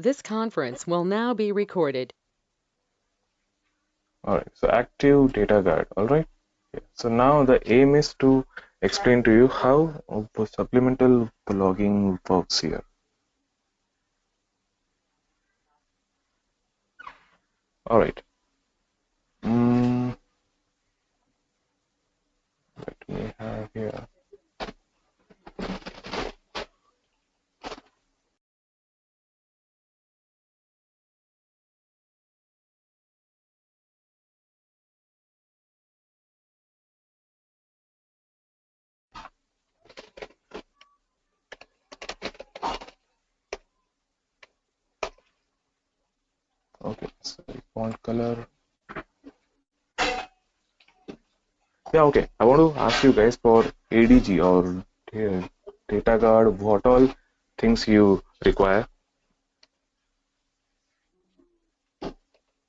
This conference will now be recorded. All right, so active data guard. All right. Yeah. So now the aim is to explain to you how supplemental logging works here. All right. Let me have here. Okay, so font color. Yeah, okay. I want to ask you guys for ADG or data guard, what all things you require,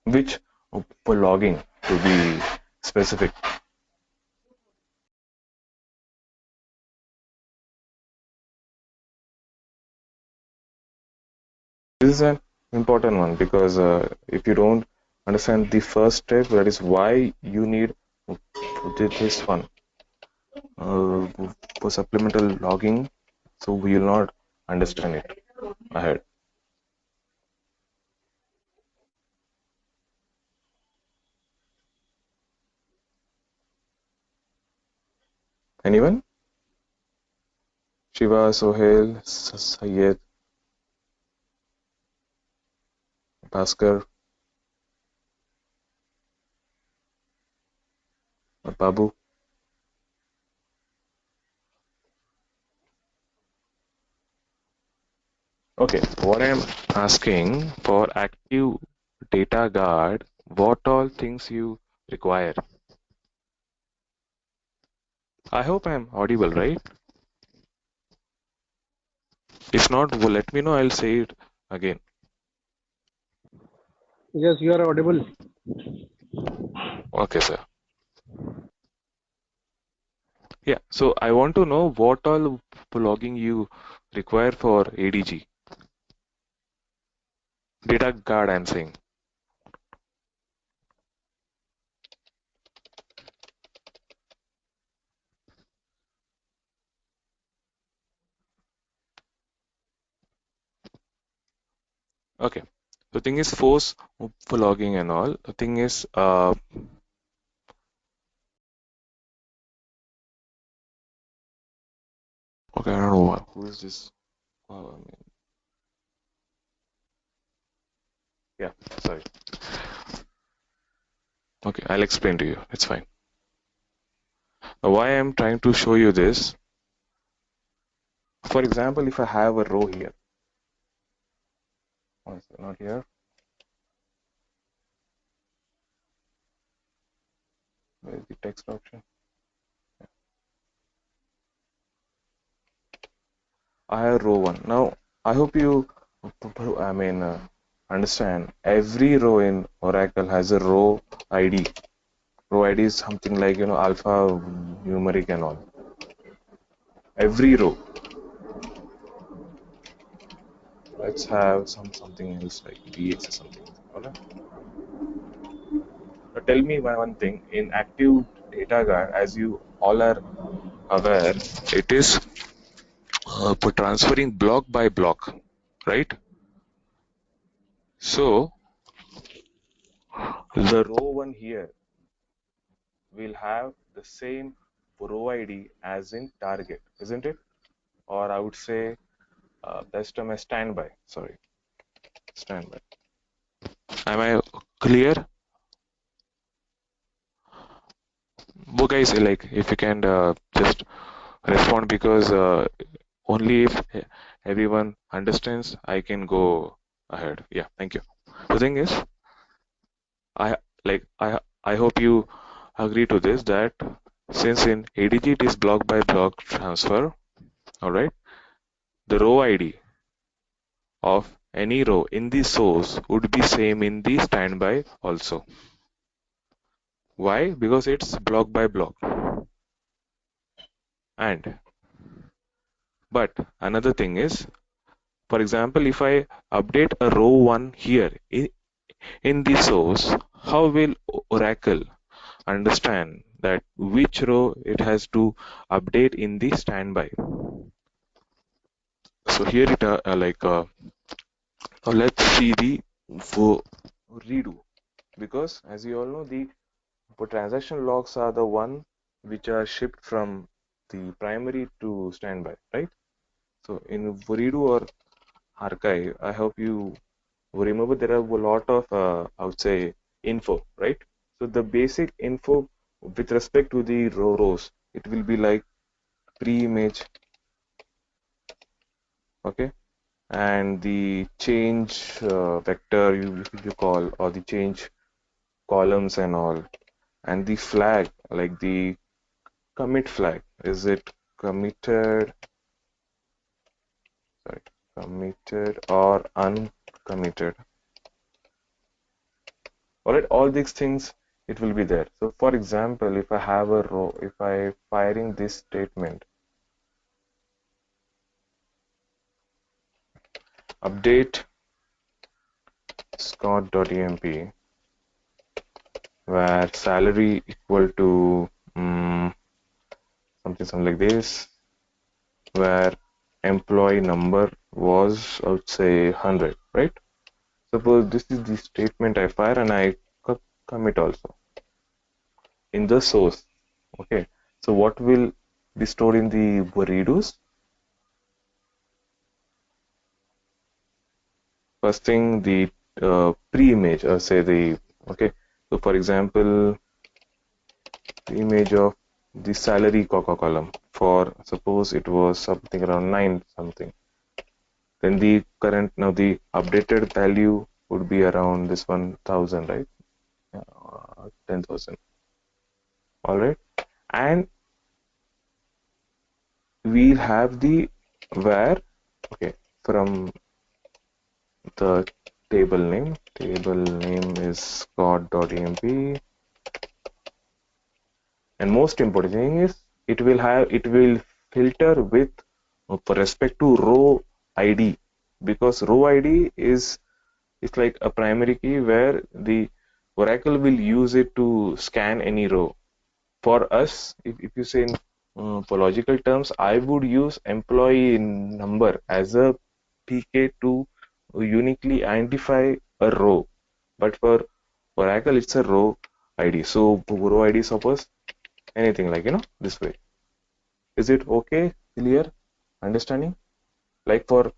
which for logging to be specific. This is an important one because if you don't understand the first step, that is why you need this one uh, for supplemental logging, so we will not understand it ahead. Anyone? Shiva, Sohail, Syed, Bhaskar, Babu. Okay, what I am asking for active data guard, what all things you require? I hope I am audible, right? If not, well, let me know. I'll say it again. Yes, you are audible. Okay, sir. Yeah, so I want to know what all logging you require for ADG. Data guard, I'm saying. Okay. The thing is force for logging and all. The thing is, okay, I don't know who is this. I mean, yeah, sorry. Okay, I'll explain to you. It's fine. Now, why I'm trying to show you this. For example, if I have a row here, not here. Where is the text option? I have row one. Now, I hope you, I mean, understand. Every row in Oracle has a row ID. Row ID is something like alpha numeric and all. Every row. Let's have something else like dx or something. Okay? Now tell me one thing. In active data guard, as you all are aware, it is for transferring block by block, right? So the row one here will have the same row ID as in target, isn't it? Or I would say best term as standby. Sorry, standby. Am I clear? Well, guys, like if you can just respond because only if everyone understands, I can go ahead. Yeah, thank you. The thing is, I I hope you agree to this that since in ADG it is block by block transfer, all right, the row ID of any row in the source would be same in the standby also. Why? Because it's block by block. And but another thing is For example, if I update a row 1 here in the source, how will Oracle understand that which row it has to update in the standby? So here it now let's see the redo, because as you all know, the transaction logs are the one which are shipped from the primary to standby, right? So in redo or archive, I hope you remember there are a lot of I would say info, right? So the basic info with respect to the rows, it will be like pre-image, okay, and the change vector you call, or the change columns and all, and the flag like the commit flag. Is it committed, sorry, committed or uncommitted? All right, all these things it will be there. So for example, if I have a row, if I firing this statement, update scott.emp, where salary equal to something like this, where employee number was, I would say, 100, right? Suppose this is the statement I fire and I commit also in the source. Okay, so what will be stored in the redos? First thing, the pre-image, or say the, okay, so for example, the image of the salary column, for suppose it was something around 9 something, then the current, now the updated value would be around this 1000, right? 10,000. All right, and we'll have the where, okay, from the table name is scott.emp, and most important thing is it will filter with respect to row id, because row id is like a primary key where the Oracle will use it to scan any row. For us, if you say in for logical terms, I would use employee number as a PK to uniquely identify a row. But for Oracle, it's a row ID. So row ID suppose anything like, this way. Is it okay? Clear? Understanding? Like for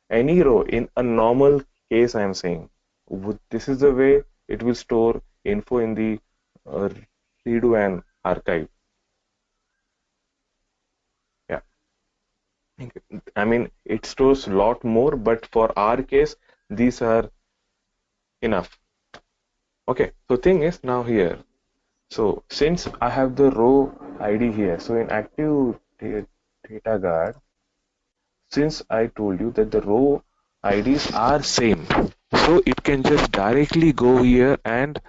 any row in a normal case, I am saying, this is the way it will store info in the uh, redo and archive. Yeah. I mean, it stores a lot more, but for our case, these are enough. Okay, so thing is now here. So since I have the row ID here, so in active data guard, since I told you that the row IDs are same, so it can just directly go here and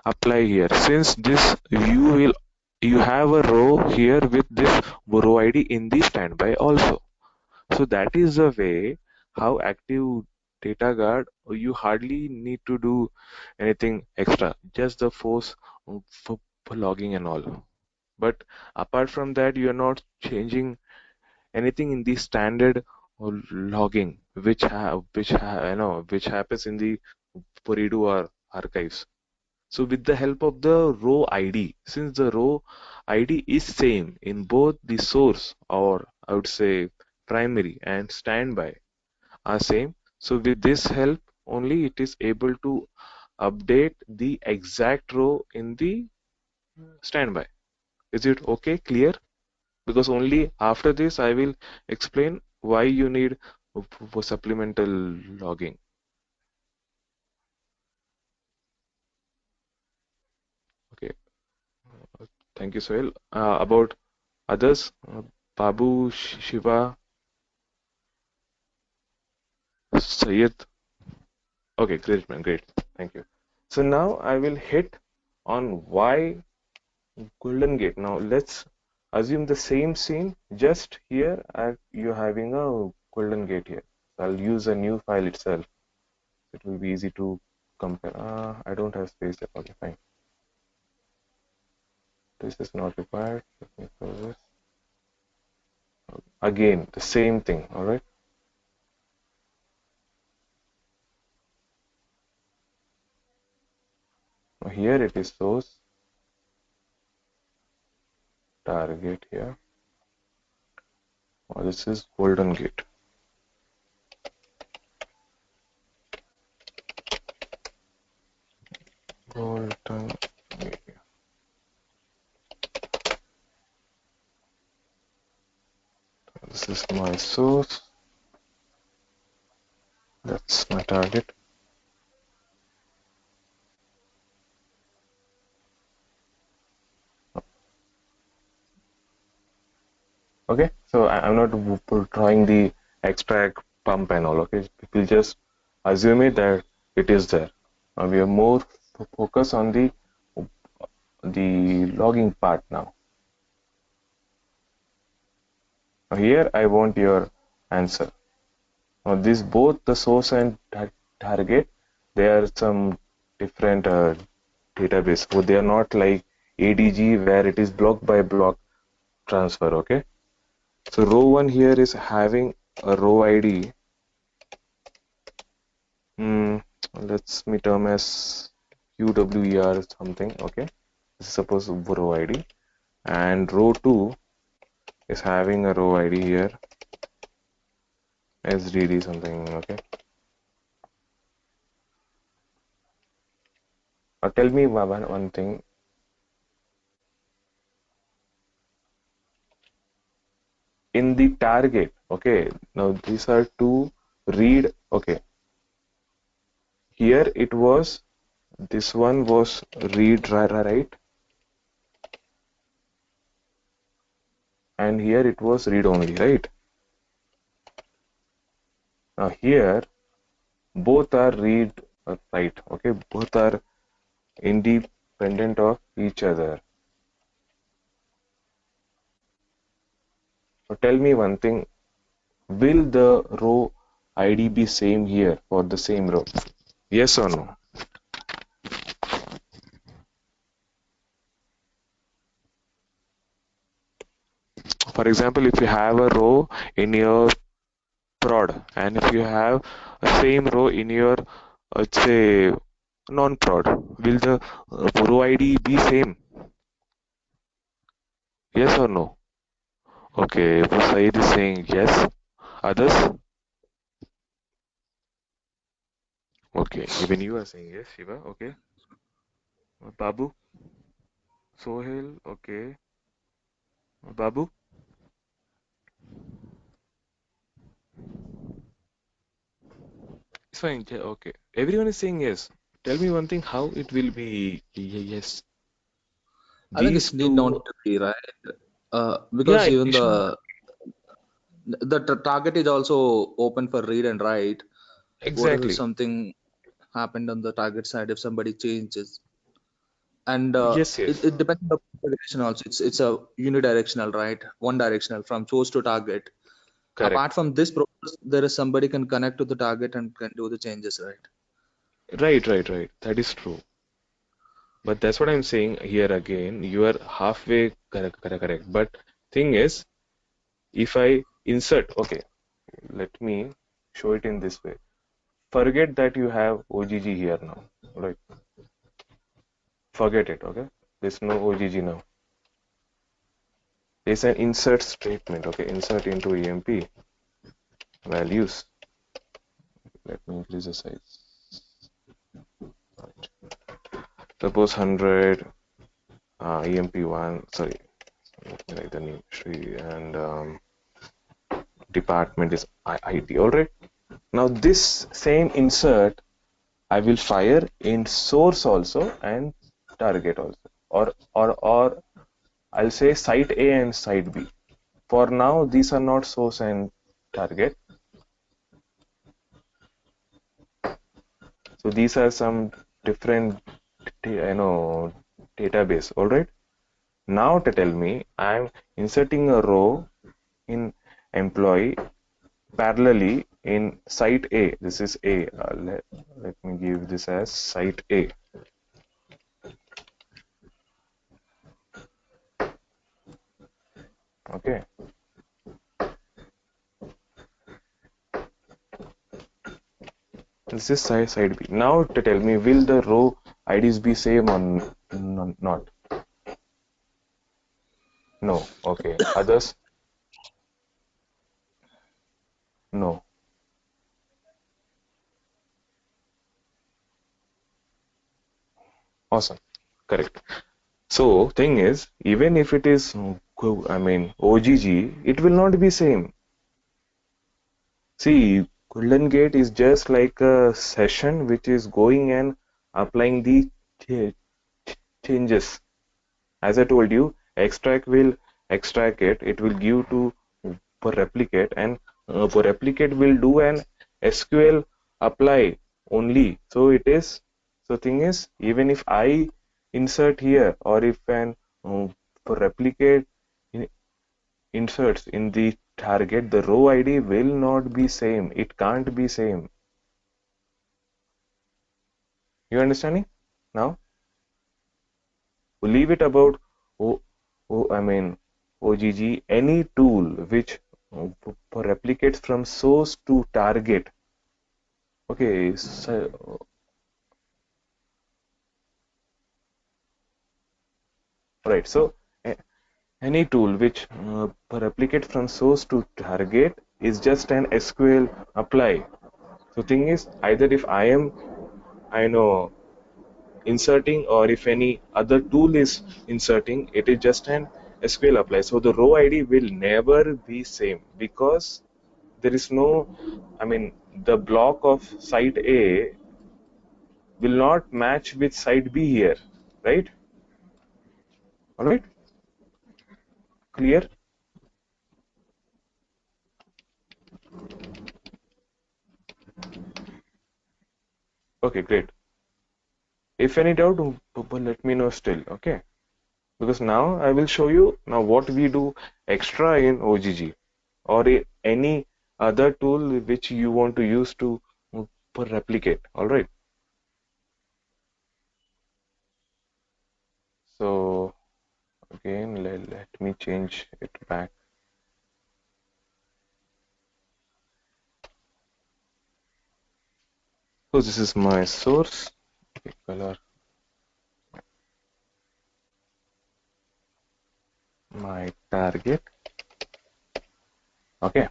apply here. Since this you have a row here with this row ID in the standby also. So that is the way how active data guard, you hardly need to do anything extra, just the force for logging and all. But apart from that, you are not changing anything in the standard logging, which happens in the Poridu or archives. So with the help of the row ID, since the row ID is same in both the source, or I would say primary and standby are same. So with this help only it is able to update the exact row in the standby. Is it okay? Clear? Because only after this I will explain why you need for supplemental logging. Okay, thank you, Sohail. About others, Babu, Shiva, Sayed. Okay, great man, great. Thank you. So now I will hit on why Golden Gate. Now let's assume the same scene, just here you're having a Golden Gate here. I'll use a new file itself. It will be easy to compare. I don't have space there. Okay, fine. This is not required. Let me close this. Again, the same thing. All right. Now here it is source, target here. Oh, this is Golden Gate. Golden Gate. This is my source. That's my target. Okay, so I'm not drawing the extract pump and all. Okay, people just assume it that it is there. Now we are more focused on the logging part now. Now here I want your answer. Now this both the source and target, they are some different database. So they are not like ADG where it is block by block transfer. Okay. So row 1 here is having a row ID. Let's me term as UWER something. Okay. This is suppose row ID, and row 2 is having a row ID here, SDD something. Okay. Now tell me one thing. In the target, okay, now these are two read. Okay, here it was, this one was read right, and here it was read only, right? Now here both are read write. Okay, both are independent of each other. So tell me one thing, will the row ID be same here for the same row? Yes or no? For example, if you have a row in your prod, and if you have a same row in your let's say non-prod, will the row ID be same? Yes or no? Okay, Saeed is saying yes. Others? Okay, even you are saying yes, Shiva. Okay. Babu? Sohail? Okay. Babu? It's fine. Okay. Everyone is saying yes. Tell me one thing, how it will be yes. I think These it's need not two, to be right, yeah, because it even should, the target is also open for read and write. What if exactly. something happened on the target side if somebody changes? And Yes, yes. it depends on the configuration also. It's a unidirectional, right? One directional from source to target. Apart Correct. from this process, there is somebody can connect to the target and can do the changes, right? Right. That is true. But that's what I'm saying here again. You are halfway correct. But thing is, if I insert, okay, let me show it in this way. Forget that you have OGG here now, right? Forget it, okay? There's no OGG now. There's an insert statement, okay? Insert into EMP values. Let me increase the size. Right. Suppose 100 EMP1, sorry, let me write the name, Shri, and department is IT, all right? Now this same insert I will fire in source also and target also, or I'll say site A and site B. For now, these are not source and target. So these are some different, database. All right. Now to tell me, I'm inserting a row in employee parallelly in site A, this is A. Let me give this as site A. Okay. This is side B. Now to tell me, will the row IDs be same or not? No. Okay. Others? No. Awesome. Correct. So thing is, even if it is, OGG, it will not be same. See, Golden Gate is just like a session which is going and applying the changes. As I told you, extract will extract it. It will give to for replicate, and for replicate will do an SQL apply only. So it is. So thing is, even if I insert here, or if an for replicate inserts in the target, the row ID will not be same. It can't be same. You understanding now? We'll leave it about OGG, any tool which replicates from source to target. Okay, so, right. So any tool which replicates from source to target is just an SQL apply. So thing is, either if I know inserting, or if any other tool is inserting, it is just an SQL apply. So the row ID will never be same, because there is no, the block of site A will not match with site B here, right? All right, clear? Okay, great. If any doubt, let me know still, okay? Because now I will show you now what we do extra in OGG, or any other tool which you want to use to replicate. All right. So again, let me change it back. So this is my source, color, my target. Okay.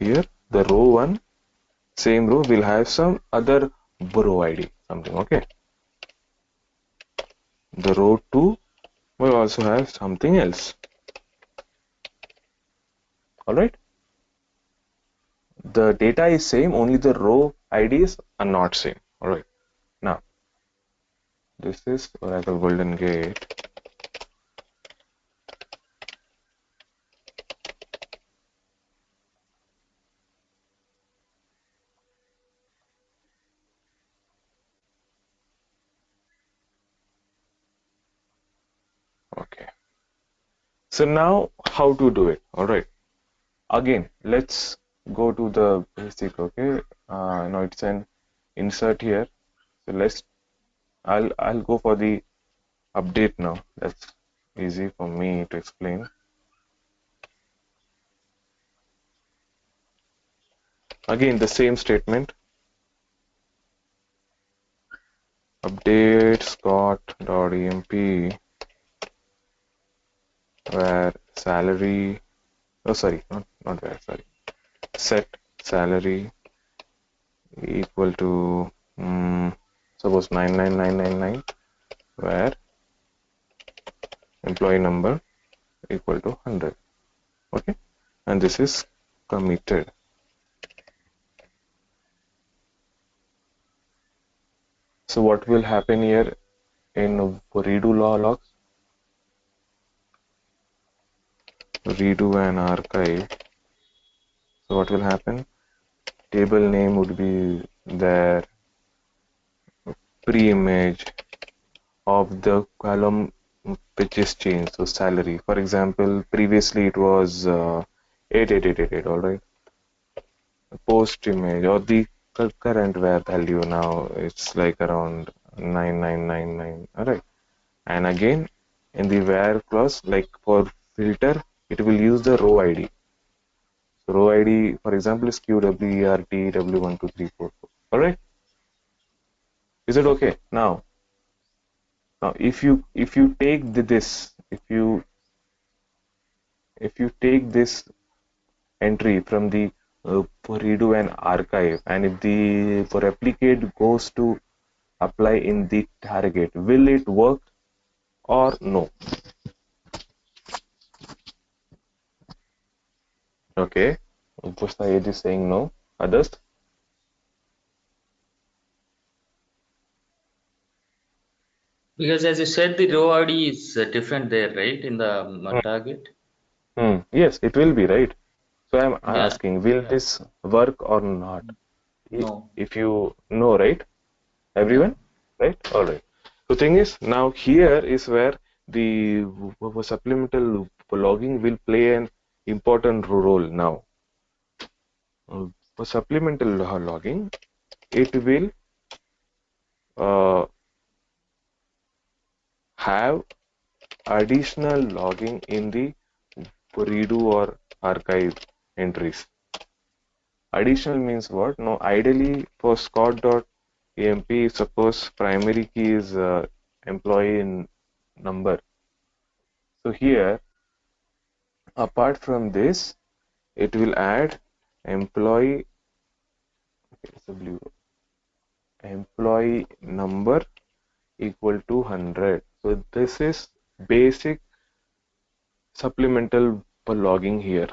Here the row 1, same row will have some other row ID, something. Okay. The row 2 will also have something else. All right. The data is same, only the row IDs are not same. All right. Now this is Oracle Golden Gate. Okay. So now how to do it? All right. Again, let's go to the basic. Okay. Now it's an insert here. So I'll go for the update now. That's easy for me to explain. Again, the same statement. Update scott.emp where salary, oh sorry, not where, sorry, set salary equal to suppose 99999, where employee number equal to 100. Okay, and this is committed. So what will happen here in redo logs? Redo and archive. So what will happen? Table name would be there, pre-image, of the column which is changed. So salary, for example, previously it was 8888, all right. Post image or the current value now it's like around 9999, all right. And again, in the where clause, like for filter, it will use the row ID. So row ID, for example, is QWERTW12344. All right. Is it okay? Now, if you take this, if you take this entry from the redo and archive, and if the replicate goes to apply in the target, will it work or no? Okay, Pushpa is saying no. Others? Because as you said, the row ID is different there, right? In the target. Yes, it will be, right? So I'm Yeah. asking, will this work or not? No. If you know, right? Everyone? Right? All right. So thing is, now here is where the supplemental logging will play an important role now. For supplemental logging, it will have additional logging in the redo or archive entries. Additional means what? Now, ideally for Scott.emp, suppose primary key is employee number. So here, apart from this, it will add employee, employee number equal to 100. So this is basic supplemental logging here.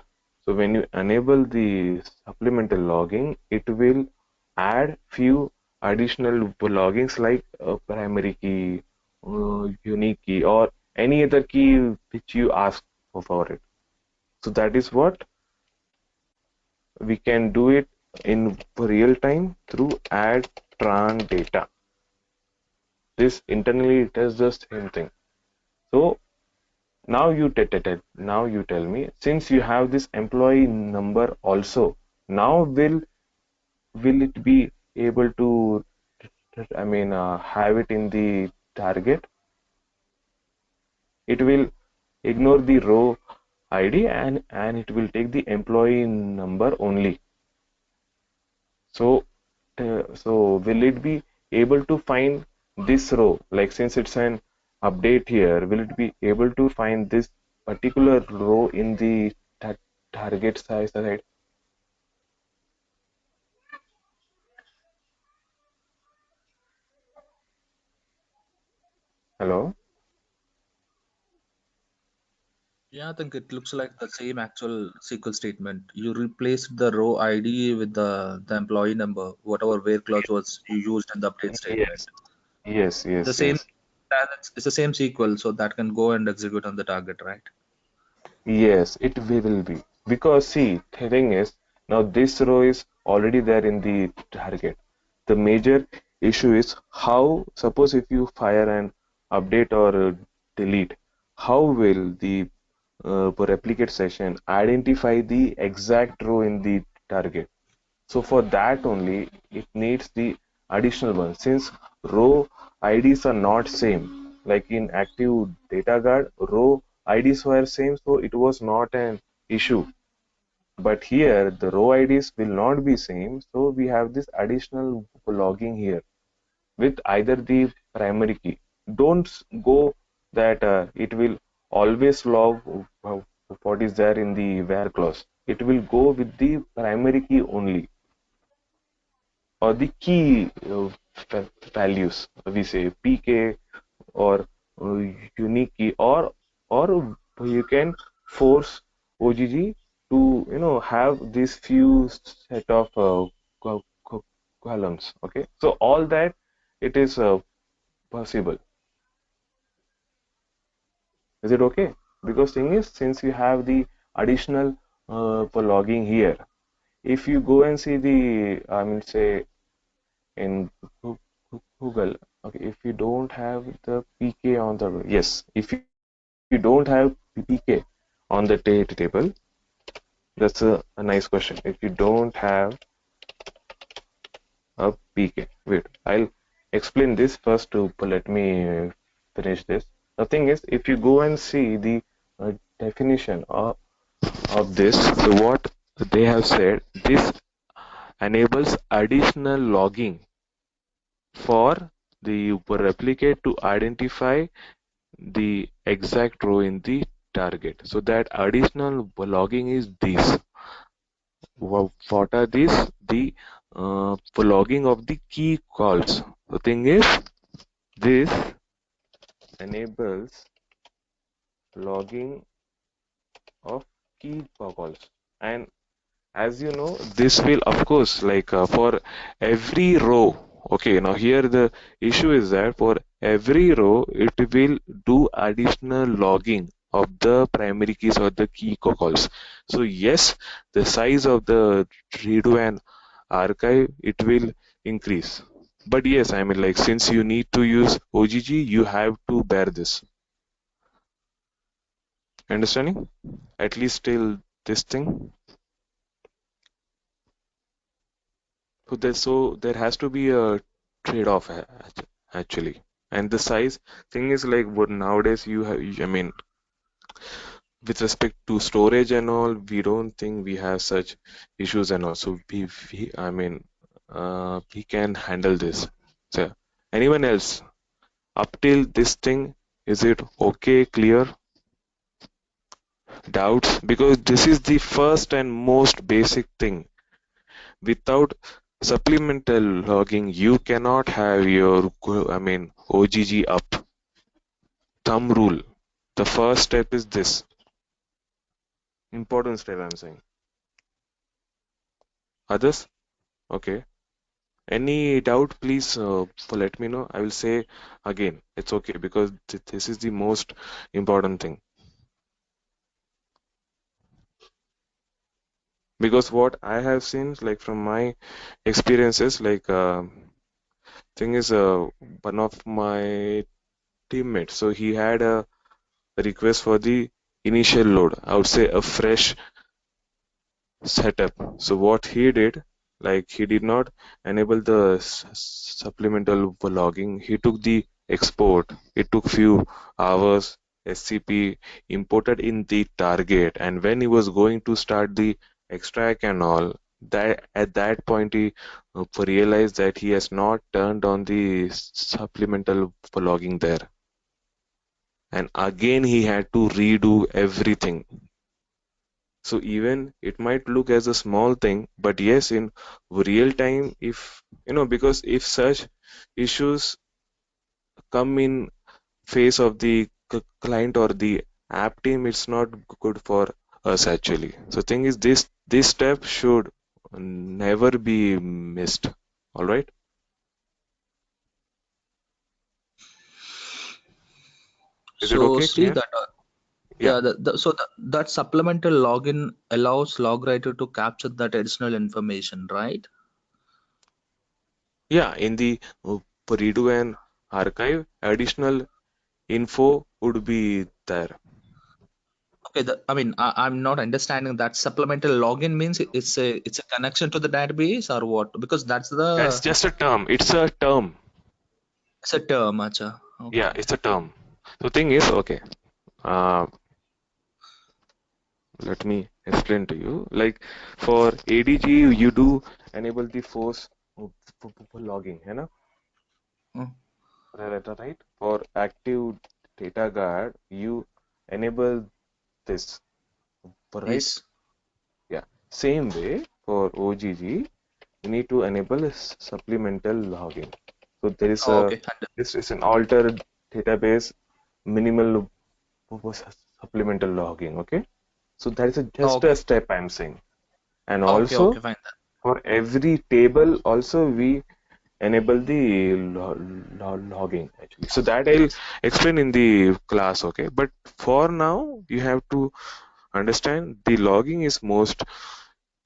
So when you enable the supplemental logging, it will add few additional loggings like primary key, unique key, or any other key which you ask for it. So that is what we can do it in real time through add tran data. This internally does the same thing. So now you tell me, since you have this employee number also, now will it be able to, have it in the target? It will ignore the row ID and it will take the employee number only. So will it be able to find this row? Like since it's an update here, will it be able to find this particular row in the target size side? Hello? Yeah, I think it looks like the same actual SQL statement. You replaced the row ID with the employee number, whatever where clause was you used in the update statement. Yes, yes, The yes, same yes. it's the same SQL, so that can go and execute on the target, right? Yes, it will be. Because see, the thing is, now this row is already there in the target. The major issue is how, suppose if you fire an update or delete, how will the replicate session identify the exact row in the target? So for that only, it needs the additional one. Since row IDs are not same, like in Active Data Guard, row IDs were same, so it was not an issue. But here, the row IDs will not be same, so we have this additional logging here with either the primary key. Don't go that it will always log what is there in the where clause. It will go with the primary key only, or the key values, we say pk or unique key, or you can force ogg to have these few set of columns. Okay, so all that it is possible. Is it okay? Because thing is, since you have the additional for logging here, if you go and see the, I mean say in Google, Okay, if you don't have the PK on the, yes, if you don't have PK on the table, that's a nice question. If you don't have a PK, wait, I'll explain this first to let me finish this. The thing is, if you go and see the definition of this, so what they have said, this enables additional logging for the replicate to identify the exact row in the target. So that additional logging is this. What are these? The logging of the key calls. The thing is, this enables logging of key calls. And as you know, this will, of course, like for every row. Okay, now here the issue is that for every row, it will do additional logging of the primary keys or the key calls. So yes, the size of the redo and archive, it will increase. But yes, I mean, like, since you need to use OGG, you have to bear this. Understanding? At least till this thing. So there has to be a trade-off actually. And the size thing is like what nowadays you have, I mean, with respect to storage and all, we don't think we have such issues and all. So I mean, we can handle this. So anyone else up till this thing, is it okay, clear? Doubts? Because this is the first and most basic thing. Without supplemental logging, you cannot have your, I mean, OGG up. Thumb rule. The first step is this. Important step, I'm saying. Others? Okay. Any doubt, please let me know. I will say again, it's okay because this is the most important thing. Because what I have seen, like from my experiences, like thing is, one of my teammates, so he had a request for the initial load. I would say a fresh setup. So what he did, like he did not enable the supplemental logging. He took the export. It took few hours. SCP imported in the target, and when he was going to start the extract and all, that at that point he realized that he has not turned on the supplemental logging there, and again he had to redo everything. So even it might look as a small thing, but yes, in real time, if because if such issues come in face of the client or the app team, it's not good for us actually. So thing is, this step should never be missed. All right? Is it So okay? see Clear? that Yeah. that supplemental login allows logwriter to capture that additional information, right? Yeah. In the redo and archive, additional info would be there. Okay, I'm not understanding that supplemental login means it's a connection to the database or what? Because That's just a term. It's a term. it's a term, acha. Yeah, Okay. it's a term. So thing is, okay, uh, let me explain to you. Like for ADG, you do enable the force logging, है ना? Mm, Right? For active data guard, you enable this, right? yes. Yeah. Same way for OGG, you need to enable supplemental logging. So there is Oh, a okay. this is an altered database minimal supplemental logging. Okay. So that is just a Okay. step I'm saying. And Okay. Okay. also Fine. for every table also we enable the logging actually. So that I'll explain in the class, okay? But for now you have to understand the logging is most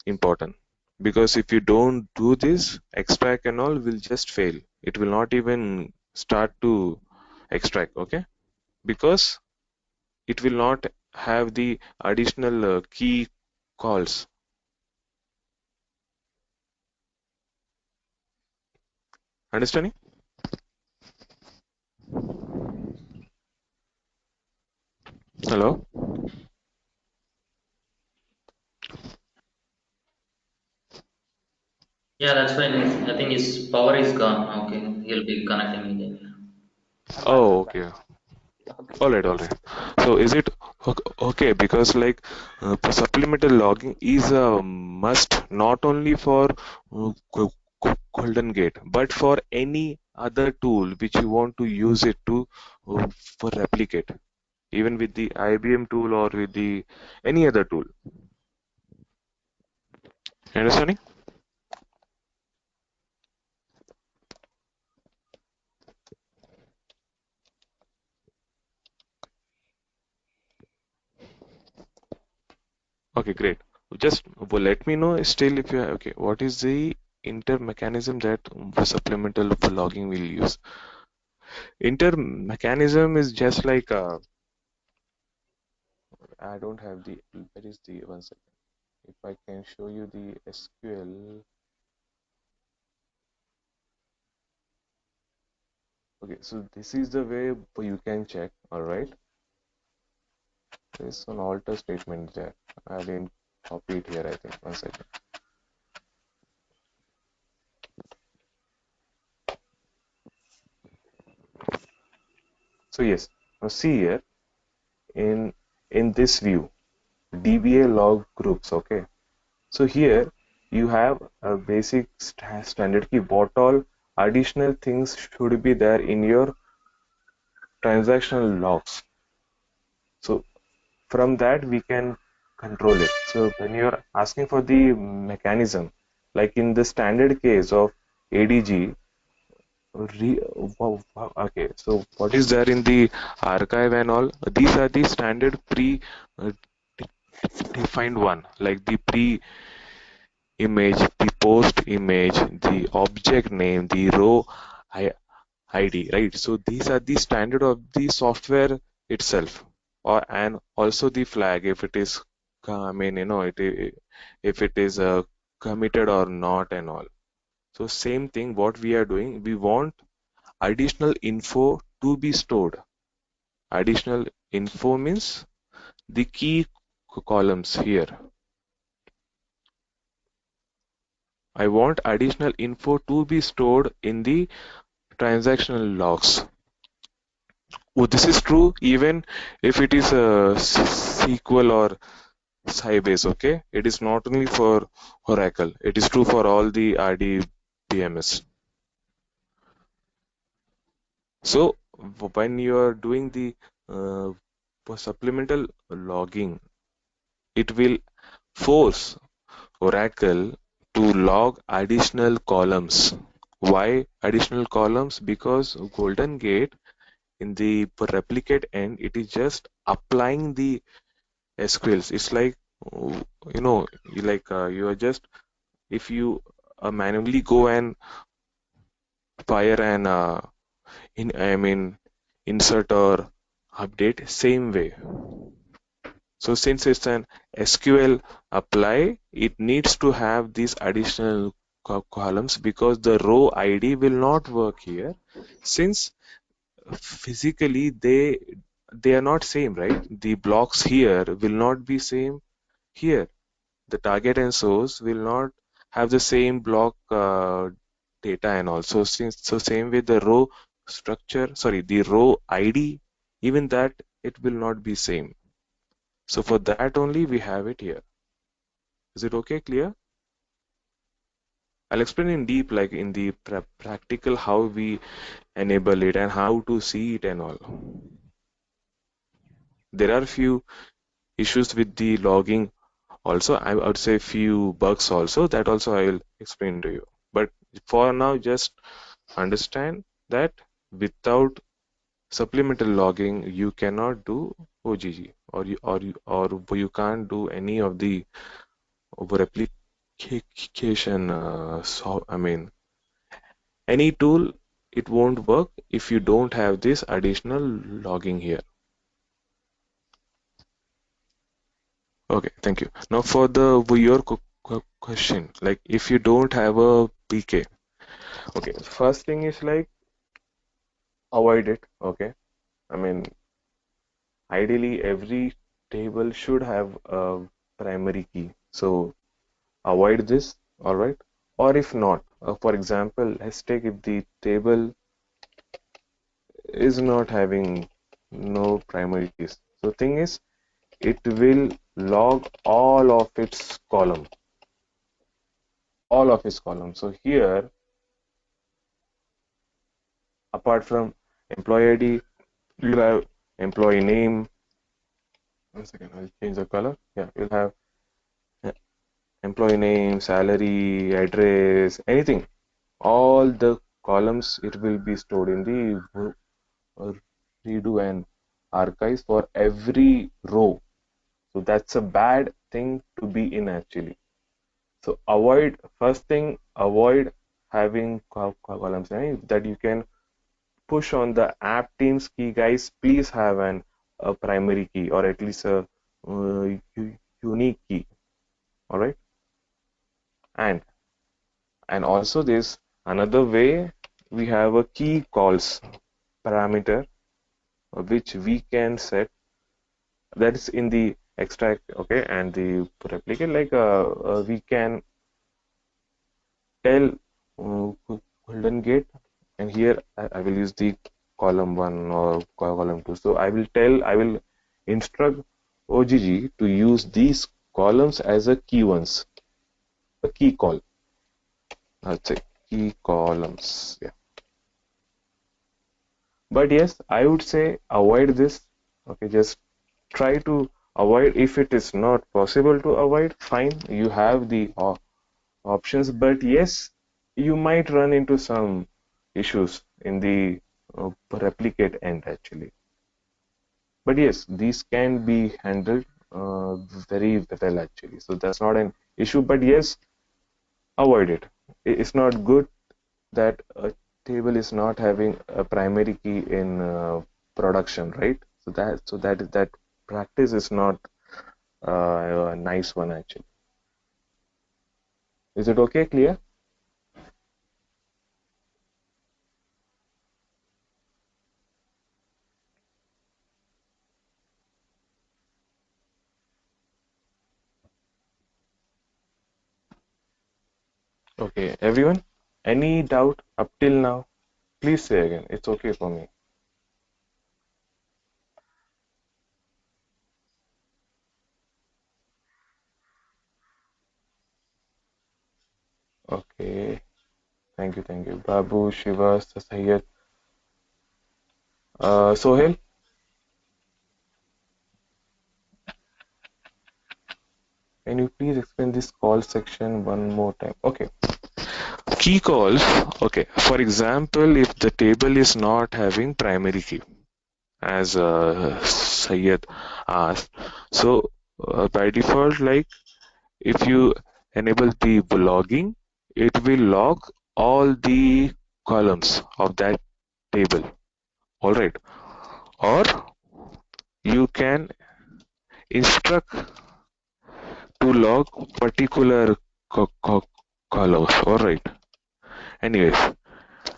important because if you don't do this, extract and all will just fail. It will not even start to extract, okay? Because it will not have the additional key calls. Understanding? Hello? Yeah, that's fine. I think his power is gone. Okay, he'll be connecting again. Oh, okay. All right, all right. So is it okay? Because like supplemental logging is a must not only for Golden Gate, but for any other tool which you want to use it to for replicate, even with the IBM tool or with the any other tool. You understanding? Okay, great. Just let me know still if you are okay. What is the inter mechanism that for supplemental for logging will use? Inter mechanism is just like I don't have the where is the one second. If I can show you the SQL. Okay, so this is the way you can check. All right, there's an alter statement there. I didn't copy it here. I think one second. So yes, now see here in this view, DBA log groups. Okay, so here you have a basic standard key. What all additional things should be there in your transactional logs? So from that we can control it. So when you're asking for the mechanism, like in the standard case of ADG, okay, so what is there in the archive and all? These are the standard uh, defined one, like the pre image, the post image, the object name, the row ID, right? So these are the standard of the software itself, or and also the flag if it is, I mean, if it is committed or not and all. So same thing, what we are doing, we want additional info to be stored. Additional info means the key columns here. I want additional info to be stored in the transactional logs. Oh, this is true even if it is a SQL or Sybase, okay? It is not only for Oracle. It is true for all the RDBMS. So when you are doing the uh, supplemental logging, it will force Oracle to log additional columns. Why additional columns? Because Golden Gate in the replicate end, it is just applying the SQLs. It's like you are just if you manually go and fire and insert or update same way. So since it's an SQL apply, it needs to have these additional columns because the row ID will not work here since physically they are not same, right? The blocks here will not be same here. The target and source will not have the same block data and also so same with the row structure, sorry, the row ID, even that it will not be same. So for that only we have it here. Is it okay, clear? I'll explain in deep, like in the practical, how we enable it and how to see it and all. There are few issues with the logging also. I would say few bugs also. That also I will explain to you. But for now, just understand that without supplemental logging, you cannot do OGG or you can't do any of the replication. Any tool it won't work if you don't have this additional logging here. Okay, thank you. Now for your question, like if you don't have a PK, okay, first thing is like avoid it. Okay, I mean ideally every table should have a primary key, so avoid this. All right, or if not, for example, let's take if the table is not having no primary keys. So thing is, it will log all of its column, all of its columns. So here, apart from employee ID, you have employee name. One second, I'll change the color. Yeah, you'll have employee name, salary, address, anything. All the columns it will be stored in the redo and archives for every row. So that's a bad thing to be in actually. So avoid, first thing, avoid having columns, right? That you can push on the app teams key, guys. Please have a primary key or at least a unique key. All right. And also this another way, we have a key calls parameter which we can set, that is in the extract, okay, and the replicate, like we can tell golden gate, and here I will use the column 1 or column 2. So I will instruct OGG to use these columns as a key ones, a key call. Let's say key columns. Yeah. But yes, I would say avoid this. Okay, just try to avoid. If it is not possible to avoid, fine, you have the options. But yes, you might run into some issues in the replicate end actually. But yes, these can be handled very well actually. So that's not an issue. But yes, avoid it. It's not good that a table is not having a primary key in production, right? So that practice is not a nice one actually. Is it okay? Clear? Okay, everyone. Any doubt up till now? Please say again. It's okay for me. Okay. Thank you. Thank you. Babu, Shiva, Sayyed. Sohail, can you please explain this call section one more time? Okay. Key calls. Okay. For example, if the table is not having primary key, as Sayyed asked, so by default, like if you enable the logging, it will log all the columns of that table. All right. Or you can instruct to log particular columns. All right. Anyways,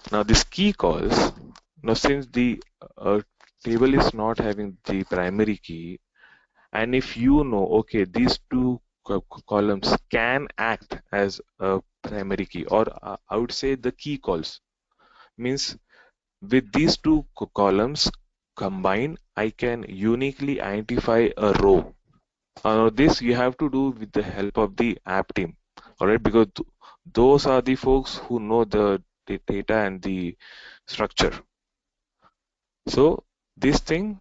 now this key calls. Now since the table is not having the primary key, and if you know, okay, these two columns can act as a primary key, or I would say the key calls means with these two columns combined, I can uniquely identify a row. This you have to do with the help of the app team, all right, because those are the folks who know the data and the structure. So this thing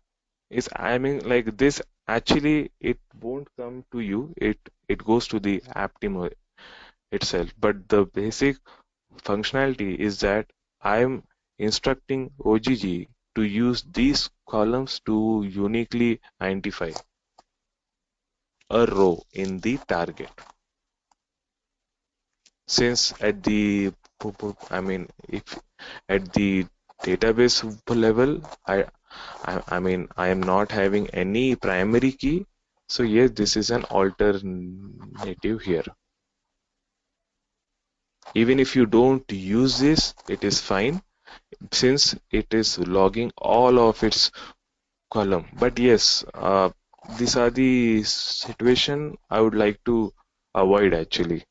is, I mean, like this actually it won't come to you, it goes to the app team itself. But the basic functionality is that I'm instructing OGG to use these columns to uniquely identify a row in the target. Since at the I mean, if at the database level, I mean, I am not having any primary key. So yes, this is an alternative here. Even if you don't use this, it is fine since it is logging all of its column. But yes, these are the situation I would like to avoid actually,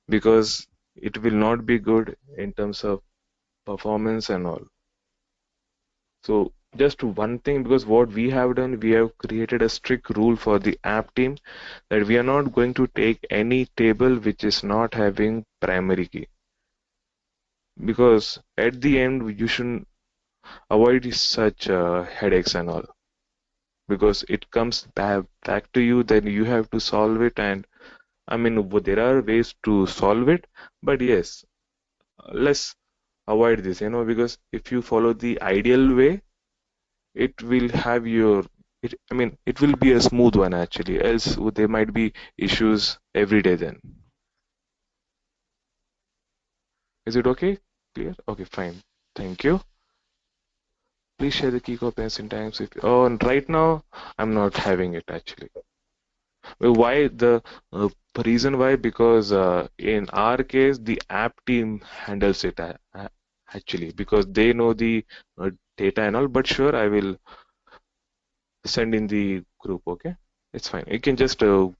because it will not be good in terms of performance and all. So just one thing, because what we have done, we have created a strict rule for the app team that we are not going to take any table which is not having primary key, because at the end you should avoid such headaches and all, because it comes back to you, then you have to solve it. And I mean, there are ways to solve it, but yes, let's avoid this, because if you follow the ideal way, it will have I mean, it will be a smooth one actually, else there might be issues every day then. Is it okay? Clear? Okay, fine. Thank you. Please share the key copy and syntax and right now I'm not having it actually. Well, why reason why? Because in our case, the app team handles it actually, because they know the data and all. But sure, I will send in the group. Okay, it's fine. You can just Google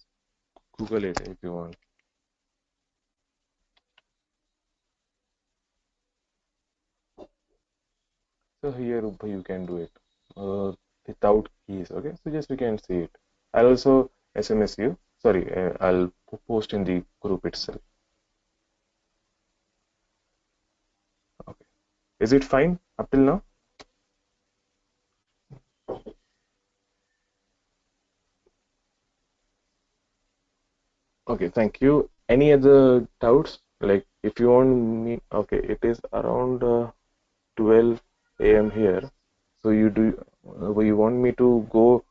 it if you want. So here you can do it without keys. Okay, so just we can see it. I'll also SMS you. Sorry, I'll post in the group itself. Okay, is it fine up till now? Okay, thank you. Any other doubts? Like if you want me, okay, it is around 12 a.m. here. So you want me to go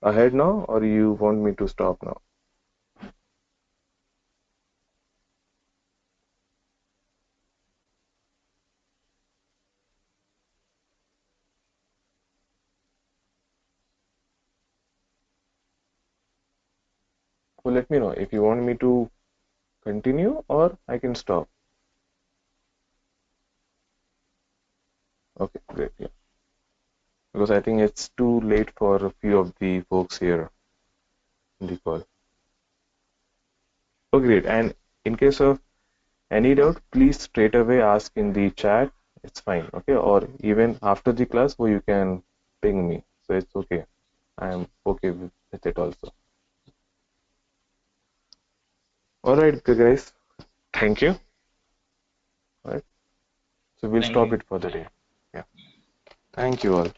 ahead now, or you want me to stop now? So let me know if you want me to continue or I can stop. Okay, great. Yeah, because I think it's too late for a few of the folks here in the call. Oh, great. And in case of any doubt, please straight away ask in the chat. It's fine, okay? Or even after the class, where you can ping me. So it's okay. I'm okay with it also. All right, guys. Thank you. All right. So we'll Thank stop you. it for the day. Yeah. Thank you all.